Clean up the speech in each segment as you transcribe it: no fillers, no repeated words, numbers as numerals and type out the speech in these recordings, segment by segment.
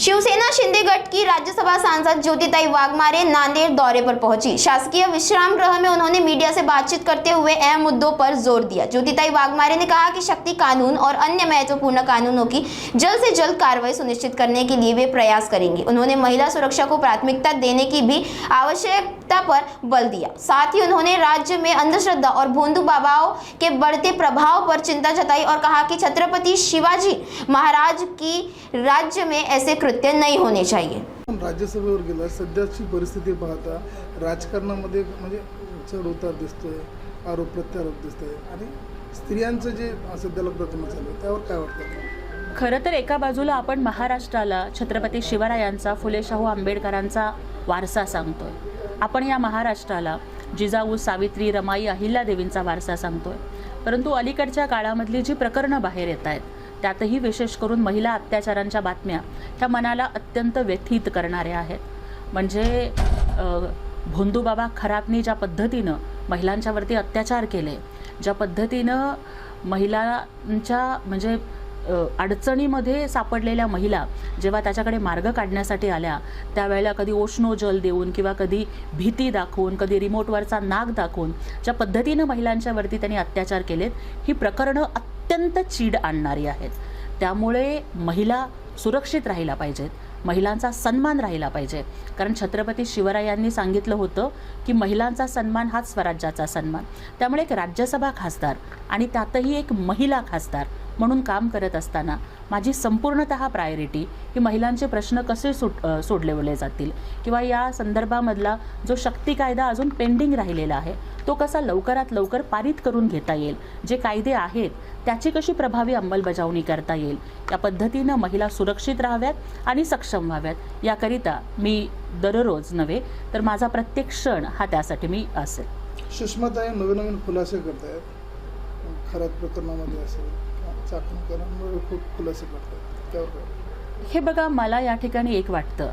शिवसेना शिंदे गट की राज्यसभा सांसद ज्योतिताई वाघमारे नांदेड़ दौरे पर पहुंची। शासकीय विश्राम गृह में उन्होंने मीडिया से बातचीत करते हुए अहम मुद्दों पर जोर दिया। ज्योतिताई वाघमारे ने कहा कि शक्ति कानून और अन्य महत्वपूर्ण कानूनों की जल्द से जल्द कार्रवाई सुनिश्चित करने के लिए वे प्रयास करेंगे। उन्होंने महिला सुरक्षा को प्राथमिकता देने की भी आवश्यकता पर बल दिया। साथ ही उन्होंने राज्य में अंधश्रद्धा और भोंदू बाबाओं के बढ़ते प्रभाव पर चिंता जताई और कहा कि छत्रपति शिवाजी महाराज की राज्य में ऐसे कृत्य नहीं होने चाहिए। राज्यसभेवर गेला, सध्याची परिस्थिती पाहता राजकारणामध्ये म्हणजे चढ उतार दिसतोय, आरोप प्रत्यारोप दिसतोय आणि स्त्रियांचं जे सध्याला प्रकरण चालू आहे त्यावर काय वाटतं? खरं तर एका बाजूला आपण महाराष्ट्राला छत्रपती शिवरायांचा, फुले शाहू आंबेडकरांचा वारसा सांगतोय, आपण या महाराष्ट्राला जिजाऊ, सावित्री, रमाई, अहिल्यादेवींचा वारसा सांगतोय, परंतु अलीकडच्या काळामधली जी प्रकरणं बाहेर येत आहेत त्यातही विशेष करून महिला अत्याचारांच्या बातम्या ह्या मनाला अत्यंत व्यथित करणाऱ्या आहेत। म्हणजे भोंदूबाबा खरातनी ज्या पद्धतीनं महिलांच्यावरती अत्याचार केले, ज्या पद्धतीनं महिलांच्या म्हणजे अडचणीमध्ये सापडलेल्या महिला जेव्हा त्याच्याकडे मार्ग काढण्यासाठी आल्या त्यावेळेला कधी ओष्णोजल देऊन किंवा कधी भीती दाखवून, कधी रिमोटवरचा नाग दाखवून ज्या पद्धतीनं महिलांच्यावरती त्यांनी अत्याचार केलेत, ही प्रकरणं अत्यंत चीड आणणारी आहेत। त्यामुळे महिला सुरक्षित राहिला पाहिजेत, महिलांचा सन्मान राहिला पाहिजे, कारण छत्रपती शिवरायांनी सांगितलं होतं की महिलांचा सन्मान हाच स्वराज्याचा सन्मान। त्यामुळे एक राज्यसभा खासदार आणि त्यातही एक महिला खासदार म्हणून काम करत असताना माझी संपूर्णतः प्रायोरिटी ही महिलांचे प्रश्न कसे सोडवले जातील किंवा या संदर्भामधला जो शक्ती कायदा अजून पेंडिंग राहिलेला आहे तो कसा लवकरात लवकर पारित करून घेता येईल, जे कायदे आहेत त्याची कशी प्रभावी अंमलबजावणी करता येईल, या पद्धतीनं महिला सुरक्षित राहाव्यात आणि सक्षम व्हाव्यात याकरिता मी दररोज नव्हे तर माझा प्रत्येक क्षण हा त्यासाठी मी असेल। सुषमाताई नवीन खुलासे करतायत, खरात प्रकरणामध्ये असेल चाकणकरांवर खूप खुलासे करतात, त्यावर हे बघा, मला या ठिकाणी एक वाटतं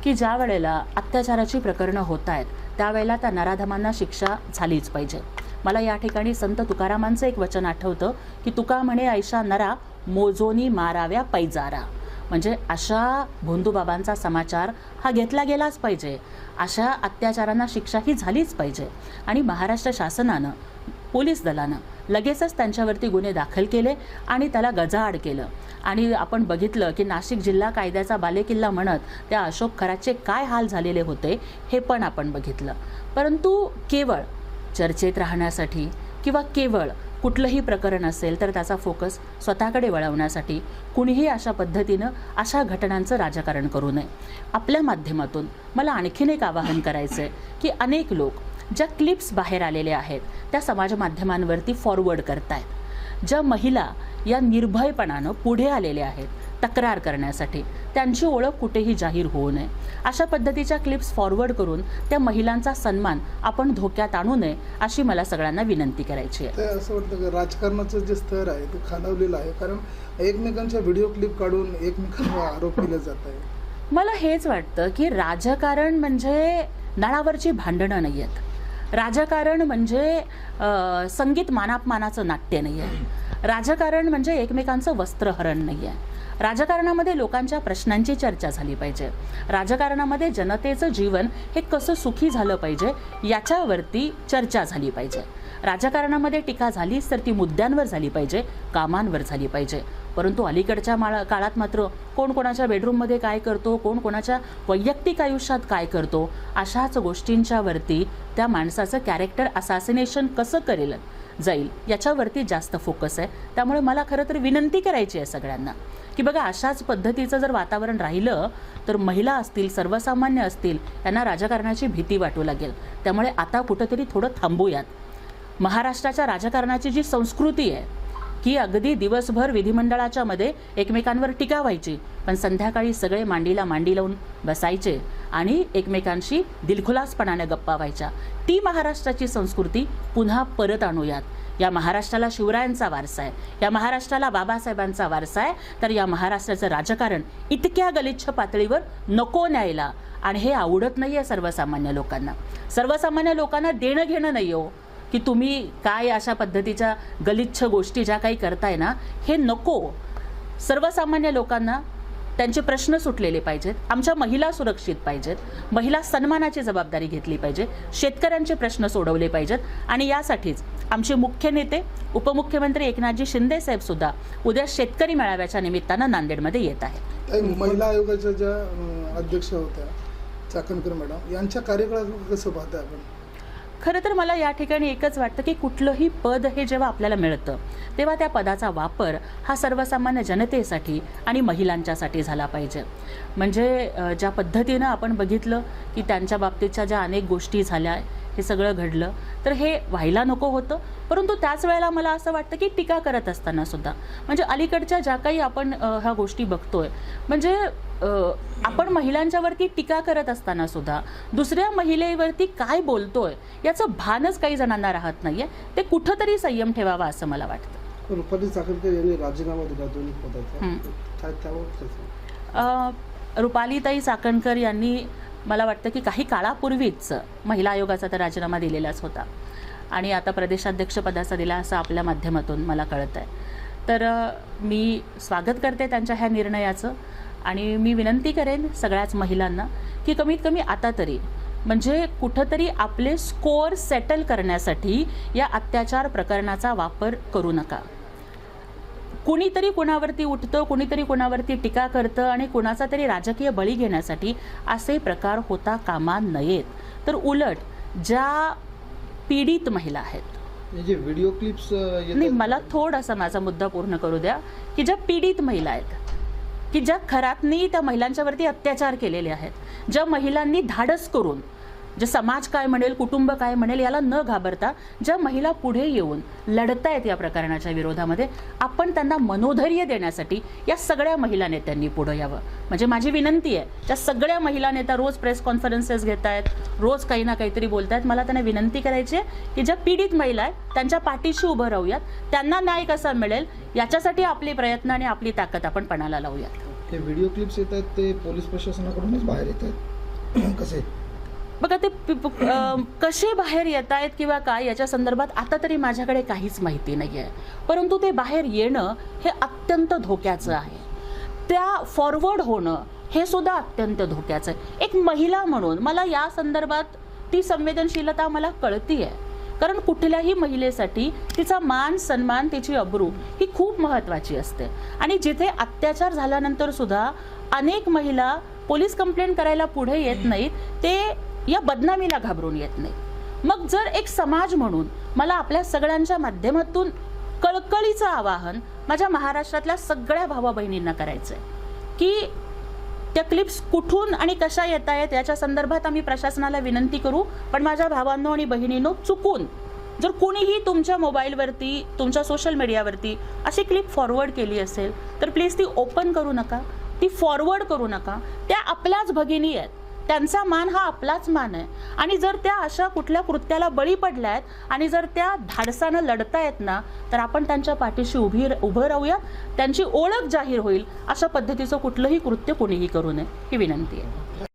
की ज्या वेळेला अत्याचाराची प्रकरणं होत आहेत त्यावेळेला त्या नराधमांना शिक्षा झालीच पाहिजे। मला या ठिकाणी संत तुकारामांचं एक वचन आठवतं की तुका म्हणे ऐशा नरा मोजोनी माराव्या पैजारा। म्हणजे अशा भोंदूबाबांचा समाचार हा घेतला गेलाच पाहिजे, अशा अत्याचारांना शिक्षा ही झालीच पाहिजे। आणि महाराष्ट्र शासनानं, पोलीस दलानं लगेचच त्यांच्यावरती गुन्हे दाखल केले आणि त्याला गजाआड केलं। आणि आपण बघितलं की नाशिक जिल्हा कायद्याचा बालेकिल्ला म्हणत त्या अशोक खरातचे काय हाल झालेले होते हे पण आपण बघितलं। परंतु केवळ चर्चेत राहण्यासाठी किंवा केवळ कुठलंही प्रकरण असेल तर त्याचा फोकस स्वतःकडे वळवण्यासाठी कुणीही अशा पद्धतीनं अशा घटनांचं राजकारण करू नये। आपल्या माध्यमातून मला आणखीन एक आवाहन करायचं आहे की अनेक लोक ज्या क्लिप्स बाहेर आलेल्या आहेत त्या समाज माध्यमांवरती फॉरवर्ड करतायत, ज्या महिला या निर्भयपणानं पुढे आलेल्या आहेत तक्रार करण्यासाठी, त्यांची ओळख कुठेही जाहीर होऊ नये। अशा पद्धतीच्या क्लिप्स फॉरवर्ड करून त्या महिलांचा सन्मान आपण धोक्यात आणू नये अशी मला सगळ्यांना विनंती करायची आहे। असं वाटतं की राजकारणाचं जे स्तर आहे ते खालावलेलं आहे, कारण एकमेकांच्या व्हिडिओ क्लिप काढून एकमेकांवर आरोप केले जात आहे। मला हेच वाटतं की राजकारण म्हणजे नळावरची भांडणं नाही आहेत, राजकारण म्हणजे संगीत मानापमानाचं नाट्य नाही आहे, राजकारण म्हणजे एकमेकांचं वस्त्रहरण नाही आहे। राजकारणामध्ये लोकांच्या प्रश्नांची चर्चा झाली पाहिजे, राजकारणामध्ये जनतेचं जीवन हे कसं सुखी झालं पाहिजे याच्यावरती चर्चा झाली पाहिजे। राजकारणामध्ये टीका झालीच तर ती मुद्द्यांवर झाली पाहिजे, कामांवर झाली पाहिजे। परंतु अलीकडच्या काळात मात्र कोण कोणाच्या बेडरूममध्ये काय करतो, कोण कोणाच्या वैयक्तिक आयुष्यात काय करतो, अशाच गोष्टींच्यावरती त्या माणसाचं कॅरेक्टर असॅसिनेशन कसं करेल जाईल याच्यावरती जास्त फोकस आहे। त्यामुळे मला खरं तर विनंती करायची आहे सगळ्यांना की बघा, अशाच पद्धतीचं जर वातावरण राहिलं तर महिला असतील, सर्वसामान्य असतील, यांना राजकारणाची भीती वाटू लागेल। त्यामुळे आता कुठंतरी थोडं थांबूयात। महाराष्ट्राच्या राजकारणाची जी संस्कृती आहे की अगदी दिवसभर विधिमंडळाच्या मध्ये एकमेकांवर टीका व्हायची, पण संध्याकाळी सगळे मांडीला मांडी लावून बसायचे आणि एकमेकांशी दिलखुलासपणाने गप्पा व्हायच्या, ती महाराष्ट्राची संस्कृती पुन्हा परत आणूयात। या महाराष्ट्राला शिवरायांचा वारसा आहे, या महाराष्ट्राला बाबासाहेबांचा वारसा आहे, तर या महाराष्ट्राचं राजकारण इतक्या गलिच्छ पातळीवर नको न्यायला। आणि हे आवडत नाही आहे सर्वसामान्य लोकांना। सर्वसामान्य लोकांना देणं घेणं नाही हो की तुम्ही काय अशा पद्धतीच्या गलिच्छ गोष्टी ज्या काही करताय ना, हे नको। सर्वसामान्य लोकांना त्यांचे प्रश्न सुटलेले पाहिजेत, आमच्या महिला सुरक्षित पाहिजेत, महिला सन्मानाची जबाबदारी घेतली पाहिजे, शेतकऱ्यांचे प्रश्न सोडवले पाहिजेत. आणि यासाठीच आमचे मुख्य नेते उपमुख्यमंत्री एकनाथजी शिंदे साहेब सुद्धा उद्या शेतकरी मेळाव्याच्या निमित्तानं नांदेडमध्ये येत आहेत. महिला आयोगाच्या ज्या अध्यक्ष होत्या चाकणकर मॅडम, यांच्या कार्यकाळात कसं पाहता आपण? खरं तर मला या ठिकाणी एकच वाटतं की कुठलंही पद हे जेव्हा आपल्याला मिळतं तेव्हा त्या पदाचा वापर हा सर्वसामान्य जनतेसाठी आणि महिलांच्यासाठी झाला पाहिजे. म्हणजे ज्या पद्धतीनं आपण बघितलं की त्यांच्या बाबतीतच्या ज्या अनेक गोष्टी झाल्या, हे सगळं घडलं, तर हे व्हायला नको होतं. परंतु त्याच वेळेला मला असं वाटतं की टीका करत असताना सुद्धा म्हणजे अलीकडच्या ज्या काही आपण ह्या गोष्टी बघतोय, म्हणजे आपण महिलांच्यावरती टीका करत असताना सुद्धा दुसऱ्या महिलेवरती काय बोलतोय याचं भानच काही जणांना राहत नाहीये. ते कुठंतरी संयम ठेवावा असं मला वाटतं. रुपाली चाकणकर यांनी राजीनामा दिला दोन्ही पदाचा. रुपालीताई चाकणकर यांनी मला वाटतं की काही काळापूर्वीच महिला आयोगाचा तर राजीनामा दिलेलाच होता आणि आता प्रदेशाध्यक्षपदाचा दिला असं आपल्या माध्यमातून मला कळत आहे. तर मी स्वागत करते त्यांच्या ह्या निर्णयाचं आणि मी विनंती करेन सगळ्याच महिलांना की कमीत कमी आता तरी म्हणजे कुठंतरी आपले स्कोअर सेटल करण्यासाठी या अत्याचार प्रकरणाचा वापर करू नका. कुणीतरी कुणावरती उठतं, कुणीतरी कुणावरती टीका करतं आणि कुणाचा तरी राजकीय बळी घेण्यासाठी असे प्रकार होता कामा नयेत. तर उलट ज्या पीडित महिला आहेत, जे व्हिडिओ क्लिप्स नाही, मला थोडासा माझा मुद्दा पूर्ण करू द्या, की ज्या पीडित महिला आहेत, की ज्या खरातनी त्या महिलांच्यावरती अत्याचार केलेले आहेत, ज्या महिलांनी धाडस करून जे समाज काय म्हणेल, कुटुंब काय म्हणेल याला न घाबरता ज्या महिला पुढे येऊन लढतायत या प्रकरणाच्या विरोधामध्ये, आपण त्यांना मनोधैर्य देण्यासाठी या सगळ्या महिला नेत्यांनी पुढे यावं. म्हणजे माझी विनंती आहे, त्या सगळ्या महिला नेत्या रोज प्रेस कॉन्फरन्सेस घेत आहेत, रोज काही ना काहीतरी बोलत आहेत. मला त्यांना विनंती करायची आहे की ज्या पीडित महिला आहेत त्यांच्या पाठीशी उभं राहूयात, त्यांना न्याय कसा मिळेल याच्यासाठी आपले प्रयत्न आणि आपली ताकद आपण पणाला लावूयात. ते व्हिडिओ क्लिप्स येत आहेत ते पोलीस प्रशासनाकडूनच बाहेर येत आहेत. कसे बघा ते कसे बाहेर येत आहेत किंवा काय याच्या संदर्भात आता तरी माझ्याकडे काहीच माहिती नाही आहे. परंतु ते बाहेर येणं हे अत्यंत धोक्याचं आहे. त्या फॉरवर्ड होणं हे सुद्धा अत्यंत धोक्याचं आहे. एक महिला म्हणून मला या संदर्भात ती संवेदनशीलता मला कळती आहे. कारण कुठल्याही महिलेसाठी तिचा मान सन्मान, तिची अब्रू ही खूप महत्त्वाची असते. आणि जिथे अत्याचार झाल्यानंतर सुद्धा अनेक महिला पोलीस कंप्लेंट करायला पुढे येत नाहीत, ते या बदनामीला घाबरून येत नाही. मग जर एक समाज म्हणून मला आपल्या सगळ्यांच्या माध्यमातून कळकळीचं आवाहन माझ्या महाराष्ट्रातल्या सगळ्या भावा बहिणींना करायचं आहे की त्या क्लिप्स कुठून आणि कशा येत आहेत याच्या संदर्भात आम्ही प्रशासनाला विनंती करू. पण माझ्या भावांनो आणि बहिणींनो, चुकून जर कोणीही तुमच्या मोबाईलवरती, तुमच्या सोशल मीडियावरती अशी क्लिप फॉरवर्ड केली असेल तर प्लीज ती ओपन करू नका, ती फॉरवर्ड करू नका. त्या आपल्याच भगिनी आहेत, त्यांचा मान हा आपलाच मान आहे. आणि जर त्या अशा कुठल्या कृत्याला बळी पडल्या आहेत आणि जर त्या धाडसानं लढतायत ना, तर आपण त्यांच्या पाठीशी उभं राहूया. त्यांची ओळख जाहीर होईल अशा पद्धतीचं कुठलंही कृत्य कोणीही करू नये ही विनंती आहे.